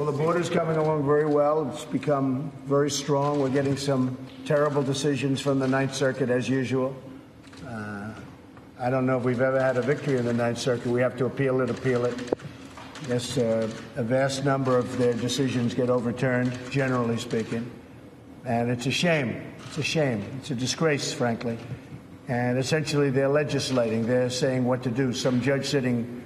Well, the border's coming along very well. It's become very strong. We're getting some terrible decisions from the Ninth Circuit, as usual. I don't know if we've ever had a victory in the Ninth Circuit. We have to appeal it. Yes, a vast number of their decisions get overturned, generally speaking. And it's a shame. It's a shame. It's a disgrace, frankly. And essentially, they're legislating. They're saying what to do. Some judge sitting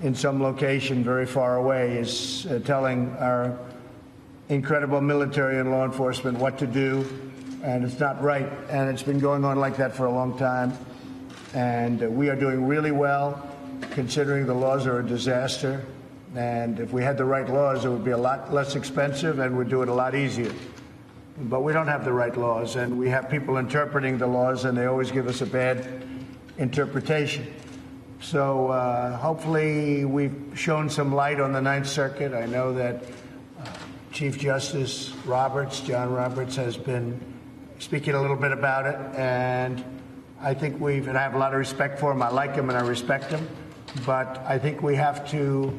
in some location very far away is telling our incredible military and law enforcement what to do, and it's not right. And it's been going on like that for a long time. And we are doing really well, considering the laws are a disaster. And if we had the right laws, it would be a lot less expensive and would do it a lot easier. But we don't have the right laws, and we have people interpreting the laws, and they always give us a bad interpretation. So hopefully we've shown some light on the Ninth Circuit. I know that Chief Justice Roberts, John Roberts, has been speaking a little bit about it, and I think and I have a lot of respect for him. I like him and I respect him, but I think we have to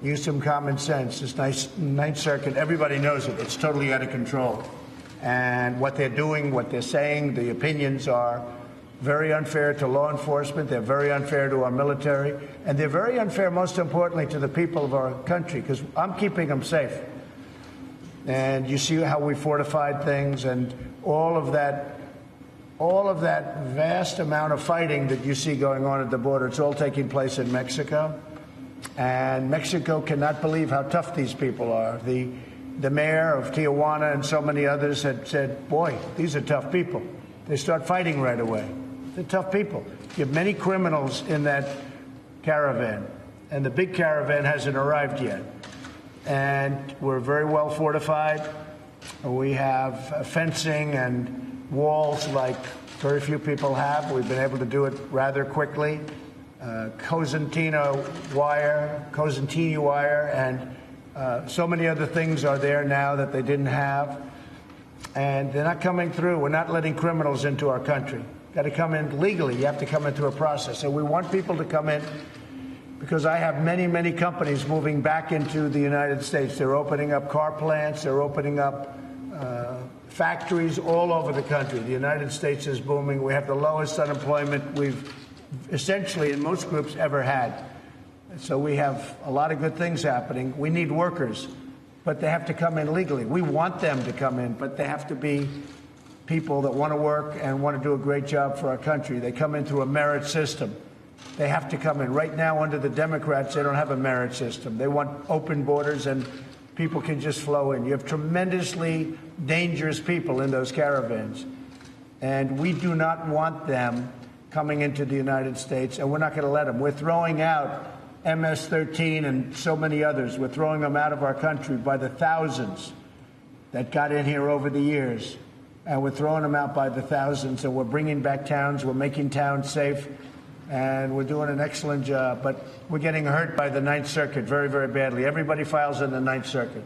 use some common sense. This Ninth Circuit, everybody knows it. It's totally out of control. And what they're doing, what they're saying, the opinions are very unfair to law enforcement. They're very unfair to our military. And they're very unfair, most importantly, to the people of our country, because I'm keeping them safe. And you see how we fortified things, and all of that vast amount of fighting that you see going on at the border, it's all taking place in Mexico. And Mexico cannot believe how tough these people are. The mayor of Tijuana and so many others had said, boy, these are tough people. They start fighting right away. They're tough people. You have many criminals in that caravan, and the big caravan hasn't arrived yet. And we're very well fortified. We have fencing and walls like very few people have. We've been able to do it rather quickly. Cosentini wire, and so many other things are there now that they didn't have. And they're not coming through. We're not letting criminals into our country. Got to come in legally. You have to come in through a process. So we want people to come in, because I have many, many companies moving back into the United States. They're opening up car plants. They're opening up factories all over the country. The United States is booming. We have the lowest unemployment we've essentially in most groups ever had. So we have a lot of good things happening. We need workers, but they have to come in legally. We want them to come in, but they have to be people that want to work and want to do a great job for our country. They come in through a merit system. They have to come in. Right now, under the Democrats, they don't have a merit system. They want open borders and people can just flow in. You have tremendously dangerous people in those caravans, and we do not want them coming into the United States, and we're not going to let them. We're throwing out MS-13 and so many others. We're throwing them out of our country by the thousands that got in here over the years, and we're throwing them out by the thousands, and we're bringing back towns. We're making towns safe, and we're doing an excellent job. But we're getting hurt by the Ninth Circuit very, very badly. Everybody files in the Ninth Circuit.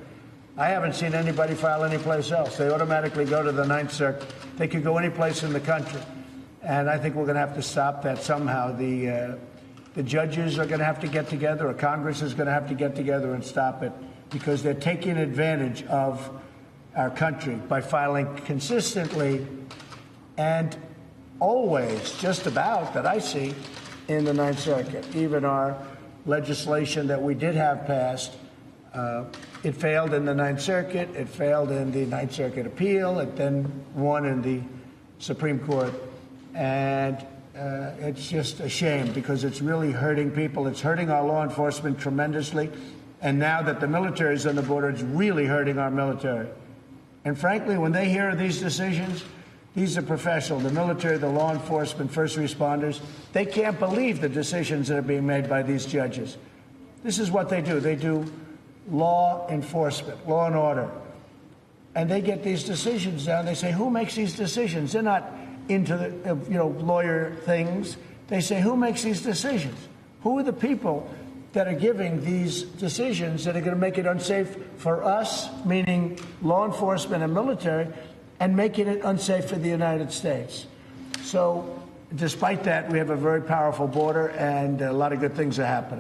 I haven't seen anybody file anyplace else. They automatically go to the Ninth Circuit. They could go any place in the country. And I think we're going to have to stop that somehow. The judges are going to have to get together, or Congress is going to have to get together and stop it, because they're taking advantage of our country by filing consistently and always, just about, that I see, in the Ninth Circuit. Even our legislation that we did have passed, it failed in the Ninth Circuit, it failed in the Ninth Circuit appeal, it then won in the Supreme Court. And it's just a shame, because it's really hurting people. It's hurting our law enforcement tremendously. And now that the military is on the border, it's really hurting our military. And frankly, when they hear these decisions, these are professional, the military, the law enforcement, first responders, they can't believe the decisions that are being made by these judges. This is what they do. They do law enforcement, law and order. And they get these decisions down. They say, who makes these decisions? They're not into the lawyer things. They say, who makes these decisions? Who are the people that are giving these decisions that are going to make it unsafe for us, meaning law enforcement and military, and making it unsafe for the United States? So despite that, we have a very powerful border, and a lot of good things are happening.